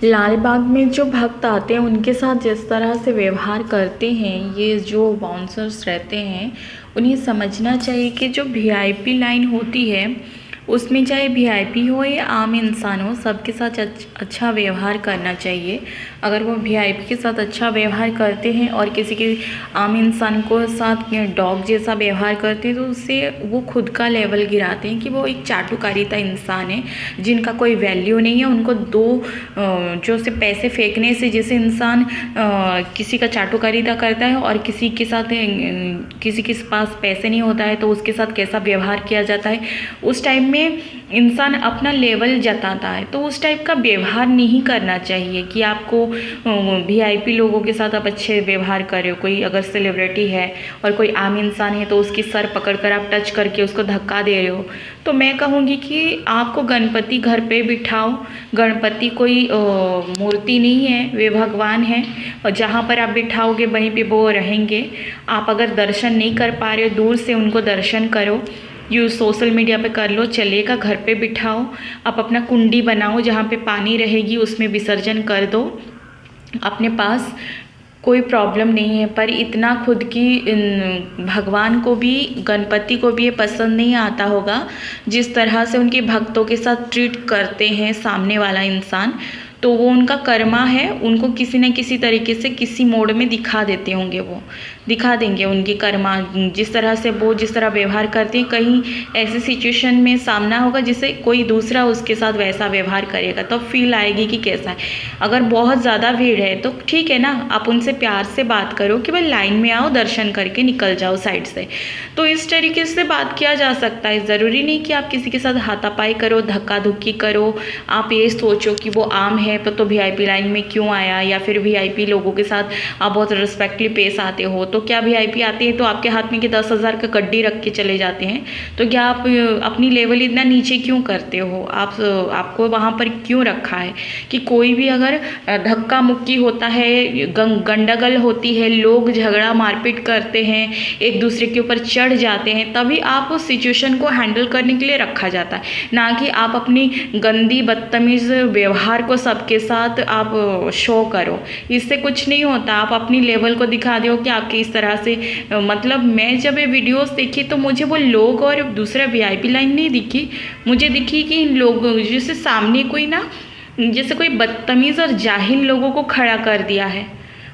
लाल बाग में जो भक्त आते हैं उनके साथ जिस तरह से व्यवहार करते हैं ये जो बाउंसर्स रहते हैं, उन्हें समझना चाहिए कि जो वीआईपी लाइन होती है उसमें चाहे वीआईपी हो या आम इंसान हो, सबके साथ अच्छा व्यवहार करना चाहिए। अगर वो वीआईपी के साथ अच्छा व्यवहार करते हैं और किसी के आम इंसान को साथ डॉग जैसा व्यवहार करते हैं तो उससे वो खुद का लेवल गिराते हैं कि वो एक चाटुकारिता इंसान है जिनका कोई वैल्यू नहीं है। उनको जो से पैसे फेंकने से जैसे इंसान किसी का चाटुकारिता करता है और किसी के साथ किसी के पास पैसे नहीं होता है तो उसके साथ कैसा व्यवहार किया जाता है, उस टाइम में इंसान अपना लेवल जताता है। तो उस टाइप का व्यवहार नहीं करना चाहिए कि आपको वीआईपी लोगों के साथ आप अच्छे व्यवहार कर रहे हो। कोई अगर सेलिब्रिटी है और कोई आम इंसान है तो उसकी सर पकड़कर आप टच करके उसको धक्का दे रहे हो। तो मैं कहूँगी कि आपको गणपति घर पे बिठाओ। गणपति कोई मूर्ति नहीं है, वे भगवान हैं और जहाँ पर आप बिठाओगे वहीं पे वो रहेंगे। आप अगर दर्शन नहीं कर पा रहे हो, दूर से उनको दर्शन करो। सोशल मीडिया पे कर लो, चलेगा। घर पे बिठाओ, आप अपना कुंडी बनाओ जहाँ पे पानी रहेगी उसमें विसर्जन कर दो। अपने पास कोई प्रॉब्लम नहीं है, पर इतना खुद की भगवान को भी, गणपति को भी ये पसंद नहीं आता होगा जिस तरह से उनके भक्तों के साथ ट्रीट करते हैं सामने वाला इंसान। तो वो उनका कर्मा है, उनको किसी न किसी तरीके से किसी मोड में दिखा देते होंगे, वो दिखा देंगे उनकी कर्मा। जिस तरह से वो जिस तरह व्यवहार करते हैं, कहीं ऐसी सिचुएशन में सामना होगा जिससे कोई दूसरा उसके साथ वैसा व्यवहार करेगा तो फील आएगी कि कैसा है। अगर बहुत ज़्यादा भीड़ है तो ठीक है ना, आप उनसे प्यार से बात करो कि भाई लाइन में आओ, दर्शन करके निकल जाओ साइड से। तो इस तरीके से बात किया जा सकता है। ज़रूरी नहीं कि आप किसी के साथ हाथापाई करो, धक्का धुक्की करो। आप ये सोचो कि वो आम है तो वीआईपी लाइन में क्यों आया, या फिर वीआईपी लोगों के साथ आप बहुत रिस्पेक्टली पेश आते हो तो क्या वीआईपी आते हैं तो आपके हाथ में कि 10,000 का कड्डी रख के चले जाते हैं। तो क्या आप अपनी लेवल इतना नीचे क्यों करते हो? आपको वहाँ पर क्यों रखा है कि कोई भी अगर धक्का मुक्की होता है, गंडगोल होती है, लोग झगड़ा मारपीट करते हैं, एक दूसरे के ऊपर चढ़ जाते हैं, तभी आप उस सिचुएशन को हैंडल करने के लिए रखा जाता है, ना कि आप अपनी गंदी बदतमीज़ व्यवहार को सबके साथ आप शो करो। इससे कुछ नहीं होता। आप अपनी लेवल को दिखा दो कि आपके इस तरह से मतलब मैं जब ये वीडियोस देखी तो मुझे वो लोग और दूसरा वीआईपी लाइन नहीं दिखी, मुझे दिखी कि इन लोगों जैसे सामने कोई ना, जैसे कोई बदतमीज़ और जाहिल लोगों को खड़ा कर दिया है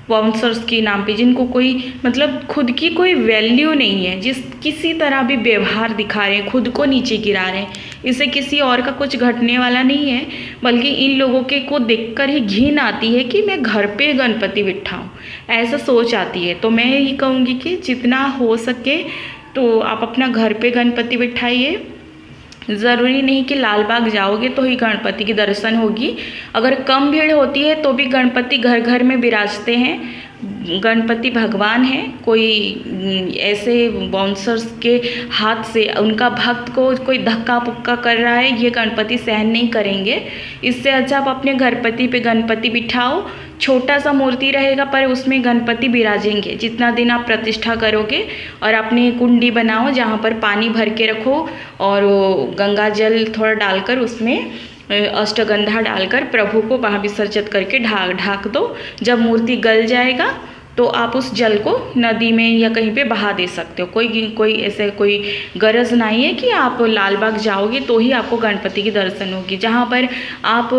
बाउंसर्स के नाम पे, जिनको कोई मतलब खुद की कोई वैल्यू नहीं है, जिस किसी तरह भी व्यवहार दिखा रहे हैं, खुद को नीचे गिरा रहे हैं। इससे किसी और का कुछ घटने वाला नहीं है, बल्कि इन लोगों के को देखकर ही घिन आती है कि मैं घर पे गणपति बिठाऊं, ऐसा सोच आती है। तो मैं यही कहूँगी कि जितना हो सके तो आप अपना घर पे गणपति बिठाइए। ज़रूरी नहीं कि लाल बाग जाओगे तो ही गणपति की दर्शन होगी। अगर कम भीड़ होती है तो भी गणपति घर घर में विराजते हैं। गणपति भगवान है, कोई ऐसे बाउंसर्स के हाथ से उनका भक्त को कोई धक्का पुक्का कर रहा है, ये गणपति सहन नहीं करेंगे। इससे अच्छा आप अपने गणपति पे गणपति बिठाओ। छोटा सा मूर्ति रहेगा पर उसमें गणपति विराजेंगे जितना दिन आप प्रतिष्ठा करोगे। और अपनी कुंडी बनाओ जहाँ पर पानी भर के रखो और गंगा जल थोड़ा डालकर उसमें अष्टगंधा डालकर प्रभु को वहाँ विसर्जित करके ढाक दो। जब मूर्ति गल जाएगा तो आप उस जल को नदी में या कहीं पे बहा दे सकते हो। कोई ऐसे कोई गरज नहीं है कि आप लाल बाग जाओगे तो ही आपको गणपति की दर्शन होगी। जहाँ पर आप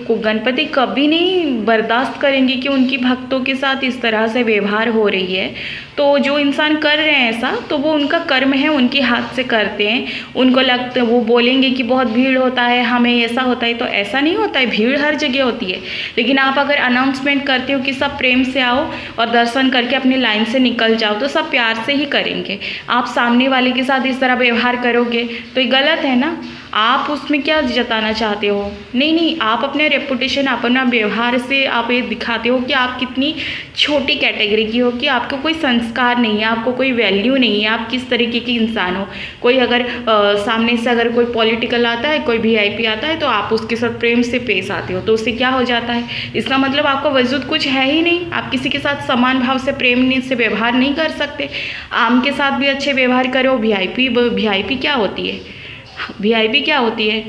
को गणपति कभी नहीं बर्दाश्त करेंगे कि उनकी भक्तों के साथ इस तरह से व्यवहार हो रही है। तो जो इंसान कर रहे हैं ऐसा, तो वो उनका कर्म है, उनके हाथ से करते हैं। उनको लगता है, वो बोलेंगे कि बहुत भीड़ होता है, हमें ऐसा होता है, तो ऐसा नहीं होता है। भीड़ हर जगह होती है, लेकिन आप अगर अनाउंसमेंट करते हो कि सब प्रेम से आओ और दर्शन करके अपनी लाइन से निकल जाओ, तो सब प्यार से ही करेंगे। आप सामने वाले के साथ इस तरह व्यवहार करोगे तो ये गलत है ना। आप उसमें क्या जताना चाहते हो? नहीं, आप अपने रेपुटेशन, अपना व्यवहार से आप ये दिखाते हो कि आप कितनी छोटी कैटेगरी की हो, कि आपको कोई संस्कार नहीं है, आपको कोई वैल्यू नहीं है, आप किस तरीके की इंसान हो। कोई अगर सामने से अगर कोई पॉलिटिकल आता है, कोई वीआईपी आता है, तो आप उसके साथ प्रेम से पेश आते हो, तो उससे क्या हो जाता है? इसका मतलब आपका वजूद कुछ है ही नहीं। आप किसी के साथ समान भाव से प्रेम से व्यवहार नहीं कर सकते। आम के साथ भी अच्छे व्यवहार करो। वीआईपी क्या होती है? वीआईपी क्या होती है?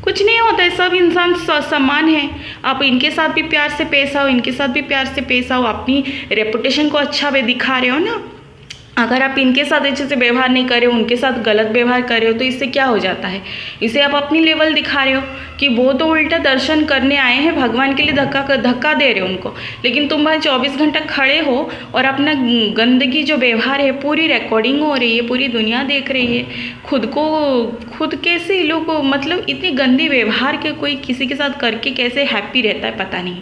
कुछ कुछ नहीं होता है, सब इंसान समान है। आप इनके साथ भी प्यार से पेश आओ, इनके साथ भी प्यार से पेश आओ, अपनी रेपुटेशन को अच्छा वे दिखा रहे हो ना। अगर आप इनके साथ अच्छे से व्यवहार नहीं कर रहे हो, उनके साथ गलत व्यवहार कर रहे हो, तो इससे क्या हो जाता है, इसे आप अपनी लेवल दिखा रहे हो कि वो तो उल्टा दर्शन करने आए हैं, भगवान के लिए धक्का दे रहे हो उनको, लेकिन तुम भाई 24 घंटा खड़े हो और अपना गंदगी जो व्यवहार है पूरी रिकॉर्डिंग हो रही है, पूरी दुनिया देख रही है। खुद कैसे लोग मतलब इतनी गंदी व्यवहार के कोई किसी के साथ करके कैसे हैप्पी रहता है पता नहीं।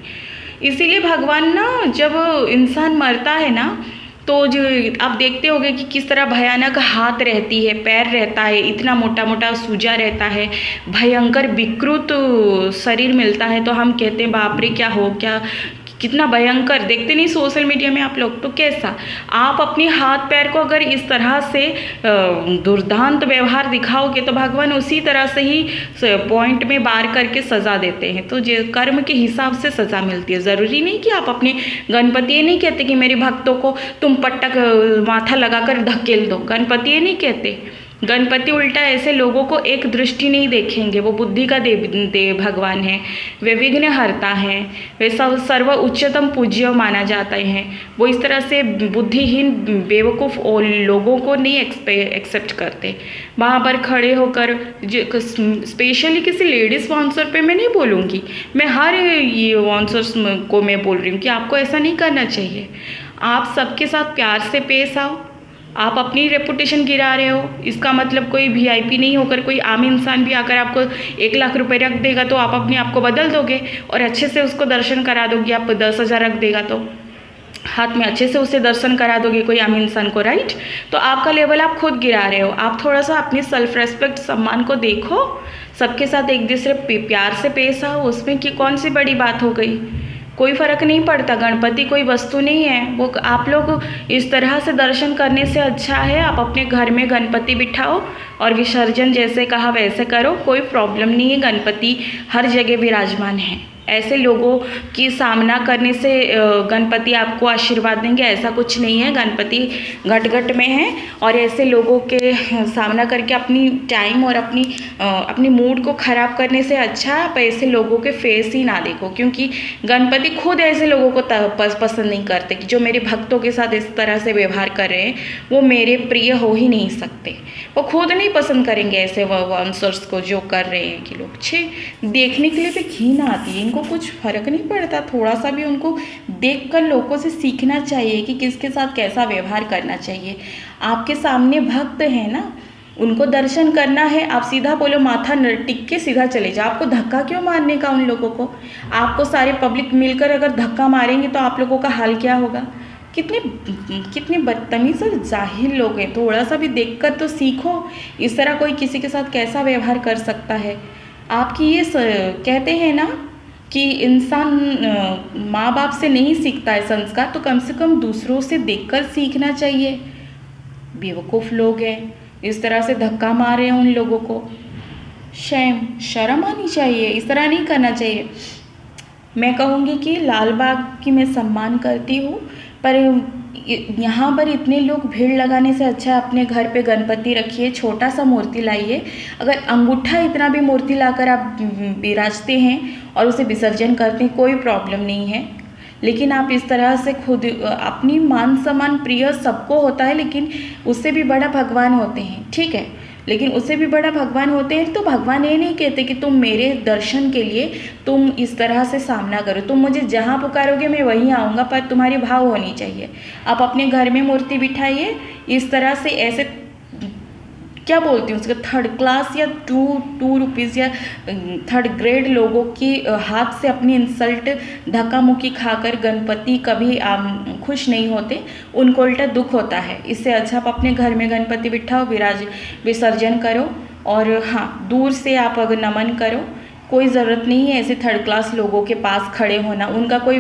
इसीलिए भगवान ना जब इंसान मरता है ना, तो जो आप देखते होंगे कि किस तरह भयानक हाथ रहती है, पैर रहता है, इतना मोटा मोटा सूजा रहता है, भयंकर विकृत शरीर मिलता है, तो हम कहते हैं बाप रे क्या कितना भयंकर। देखते नहीं सोशल मीडिया में आप लोग, तो कैसा आप अपने हाथ पैर को अगर इस तरह से दुर्दांत व्यवहार दिखाओगे तो भगवान उसी तरह से ही पॉइंट में बार करके सज़ा देते हैं। तो जो कर्म के हिसाब से सज़ा मिलती है। ज़रूरी नहीं कि आप अपने गणपति ये नहीं कहते कि मेरे भक्तों को तुम पट्टक माथा लगाकर धकेल दो, गणपति ये नहीं कहते। गणपति उल्टा ऐसे लोगों को एक दृष्टि नहीं देखेंगे, वो बुद्धि का देव भगवान है, वे विघ्न हरता है, वे सर्व उच्चतम पूज्य माना जाता है। वो इस तरह से बुद्धिहीन बेवकूफ़ और लोगों को नहीं एक्सेप्ट करते। वहाँ पर खड़े होकर स्पेशली किसी लेडीज़ स्पॉन्सर पे मैं नहीं बोलूँगी, मैं हर ये स्पॉन्सर्स को मैं बोल रही हूँ कि आपको ऐसा नहीं करना चाहिए। आप सबके साथ प्यार से पेश आओ। आप अपनी रेपुटेशन गिरा रहे हो, इसका मतलब कोई वीआईपी नहीं होकर कोई आम इंसान भी आकर आपको 1 लाख रुपए रख देगा तो आप अपने आप को बदल दोगे और अच्छे से उसको दर्शन करा दोगे। आप 10,000 रख देगा तो हाथ में अच्छे से उसे दर्शन करा दोगे कोई आम इंसान को, राइट। तो आपका लेवल आप खुद गिरा रहे हो। आप थोड़ा सा अपनी सेल्फ रेस्पेक्ट सम्मान को देखो, सबके साथ एक दूसरे प्यार से पेश आओ। उसमें कि कौन सी बड़ी बात हो गई, कोई फ़र्क नहीं पड़ता। गणपति कोई वस्तु नहीं है, वो आप लोग इस तरह से दर्शन करने से अच्छा है आप अपने घर में गणपति बिठाओ और विसर्जन जैसे कहा वैसे करो, कोई प्रॉब्लम नहीं है। गणपति हर जगह विराजमान है। ऐसे लोगों की सामना करने से गणपति आपको आशीर्वाद देंगे, ऐसा कुछ नहीं है। गणपति घट घट में है और ऐसे लोगों के सामना करके अपनी टाइम और अपनी मूड को ख़राब करने से अच्छा आप ऐसे लोगों के फेस ही ना देखो, क्योंकि गणपति खुद ऐसे लोगों को पसंद नहीं करते कि जो मेरे भक्तों के साथ इस तरह से व्यवहार कर रहे हैं वो मेरे प्रिय हो ही नहीं सकते। वो खुद नहीं पसंद करेंगे ऐसे आंसर्स को जो कर रहे हैं कि लोग छे देखने के लिए भी घिन आती है। इनको कुछ फर्क नहीं पड़ता, थोड़ा सा भी उनको देखकर लोगों से सीखना चाहिए कि किसके साथ कैसा व्यवहार करना चाहिए। आपके सामने भक्त है ना, उनको दर्शन करना है, आप सीधा बोलो माथा टिक के सीधा चले जाओ। आपको धक्का क्यों मारने का उन लोगों को? आपको सारे पब्लिक मिलकर अगर धक्का मारेंगे तो आप लोगों का हाल क्या होगा? कितने बदतमीज और जाहिल लोग हैं। थोड़ा सा भी देखकर तो सीखो इस तरह कोई किसी के साथ कैसा व्यवहार कर सकता है। आपकी ये कहते हैं ना कि इंसान माँ बाप से नहीं सीखता है संस्कार, तो कम से कम दूसरों से देखकर सीखना चाहिए। बेवकूफ़ लोग हैं, इस तरह से धक्का मार रहे हैं उन लोगों को। शर्म आनी चाहिए, इस तरह नहीं करना चाहिए। मैं कहूँगी कि लाल बाग की मैं सम्मान करती हूँ, पर यहाँ पर इतने लोग भीड़ लगाने से अच्छा अपने घर पे गणपति रखिए, छोटा सा मूर्ति लाइए। अगर अंगूठा इतना भी मूर्ति लाकर आप विराजते हैं और उसे विसर्जन करते हैं कोई प्रॉब्लम नहीं है, लेकिन आप इस तरह से खुद अपनी मान सम्मान प्रिय सबको होता है, लेकिन उससे भी बड़ा भगवान होते हैं, ठीक है। लेकिन उससे भी बड़ा भगवान होते हैं तो भगवान ये नहीं कहते कि तुम मेरे दर्शन के लिए तुम इस तरह से सामना करो, तुम मुझे जहाँ पुकारोगे मैं वहीं आऊँगा, पर तुम्हारी भाव होनी चाहिए। आप अपने घर में मूर्ति बिठाइए इस तरह से, ऐसे क्या बोलती हूँ उसका, 3rd क्लास या 2 रुपीज़ या 3rd ग्रेड लोगों की हाथ से अपनी इंसल्ट धक्का मुक्की खाकर गणपति कभी खुश नहीं होते, उनको उल्टा दुख होता है। इससे अच्छा आप अपने घर में गणपति बिठाओ, विसर्जन करो और हाँ दूर से आप अगर नमन करो। कोई ज़रूरत नहीं है ऐसे 3rd क्लास लोगों के पास खड़े होना, उनका कोई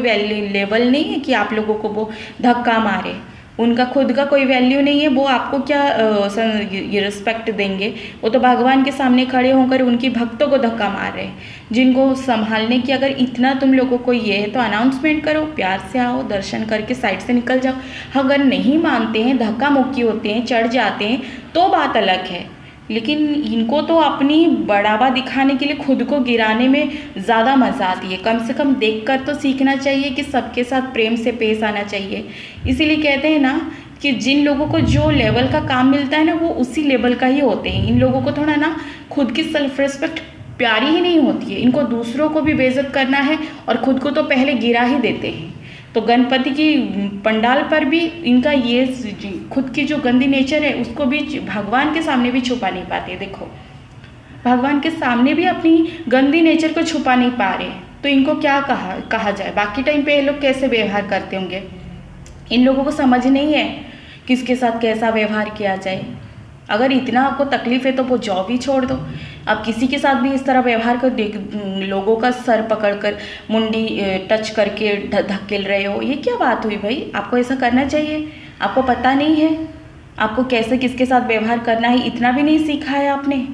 लेवल नहीं है कि आप लोगों को वो धक्का मारे, उनका खुद का कोई वैल्यू नहीं है, वो आपको क्या ये रिस्पेक्ट देंगे? वो तो भगवान के सामने खड़े होकर उनकी भक्तों को धक्का मार रहे हैं, जिनको संभालने की अगर इतना तुम लोगों को ये है तो अनाउंसमेंट करो, प्यार से आओ, दर्शन करके साइड से निकल जाओ। अगर नहीं मानते हैं, धक्का मुक्की होते हैं, चढ़ जाते हैं तो बात अलग है, लेकिन इनको तो अपनी बढ़ावा दिखाने के लिए खुद को गिराने में ज़्यादा मज़ा आती है। कम से कम देखकर तो सीखना चाहिए कि सबके साथ प्रेम से पेश आना चाहिए। इसीलिए कहते हैं ना कि जिन लोगों को जो लेवल का काम मिलता है ना, वो उसी लेवल का ही होते हैं। इन लोगों को थोड़ा ना खुद की सेल्फ रिस्पेक्ट प्यारी ही नहीं होती है। इनको दूसरों को भी बेइज्जत करना है और खुद को तो पहले गिरा ही देते हैं। तो गणपति की पंडाल पर भी इनका ये खुद की जो गंदी नेचर है उसको भी भगवान के सामने भी छुपा नहीं पाते। देखो, भगवान के सामने भी अपनी गंदी नेचर को छुपा नहीं पा रहे, तो इनको क्या कहा जाए। बाकी टाइम पे ये लोग कैसे व्यवहार करते होंगे, इन लोगों को समझ नहीं है किसके साथ कैसा व्यवहार किया जाए। अगर इतना आपको तकलीफ है तो वो जॉब ही छोड़ दो। आप किसी के साथ भी इस तरह व्यवहार कर लोगों का सर पकड़कर मुंडी टच करके धकेल रहे हो, ये क्या बात हुई भाई। आपको ऐसा करना चाहिए? आपको पता नहीं है आपको कैसे किसके साथ व्यवहार करना है? इतना भी नहीं सीखा है आपने?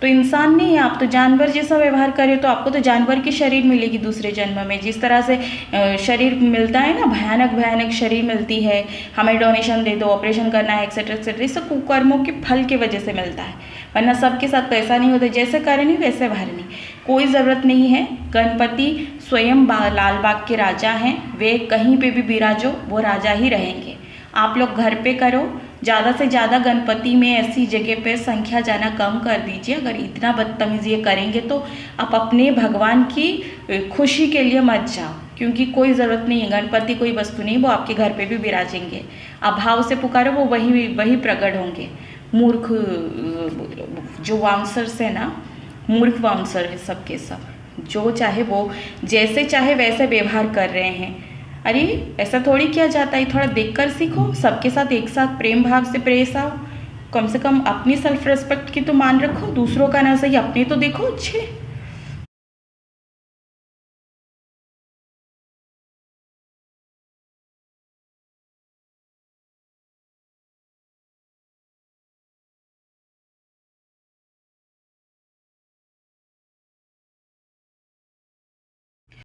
तो इंसान नहीं है आप, तो जानवर जैसा व्यवहार करें तो आपको तो जानवर की शरीर मिलेगी दूसरे जन्म में। जिस तरह से शरीर मिलता है ना, भयानक भयानक शरीर मिलती है, हमें डोनेशन दे दो, ऑपरेशन करना है, एक्सेट्रा एक्सेट्रा, ये सब कुकर्मों के फल की वजह से मिलता है। वरना सबके साथ तो ऐसा नहीं होता, जैसे करनी वैसे भरनी, कोई ज़रूरत नहीं है। गणपति स्वयं लाल बाग के राजा हैं, वे कहीं पे भी विराजो वो राजा ही रहेंगे। आप लोग घर पे करो, ज़्यादा से ज़्यादा गणपति में ऐसी जगह पे संख्या जाना कम कर दीजिए। अगर इतना बदतमीज़ी ये करेंगे तो आप अपने भगवान की खुशी के लिए मत जाओ, क्योंकि कोई ज़रूरत नहीं है। गणपति कोई वस्तु नहीं, वो आपके घर पे भी विराजेंगे। आप भाव से पुकारो, वो वही प्रकट होंगे। मूर्ख जो बाउंसर्स है ना, मूर्ख बाउंसर है सबके सब, जो चाहे वो जैसे चाहे वैसे व्यवहार कर रहे हैं। अरे ऐसा थोड़ी किया जाता है, थोड़ा देखकर सीखो। सबके साथ एक साथ प्रेम भाव से पेश आओ। कम से कम अपनी सेल्फ रिस्पेक्ट की तो मान रखो, दूसरों का ना सही अपने तो देखो अच्छे।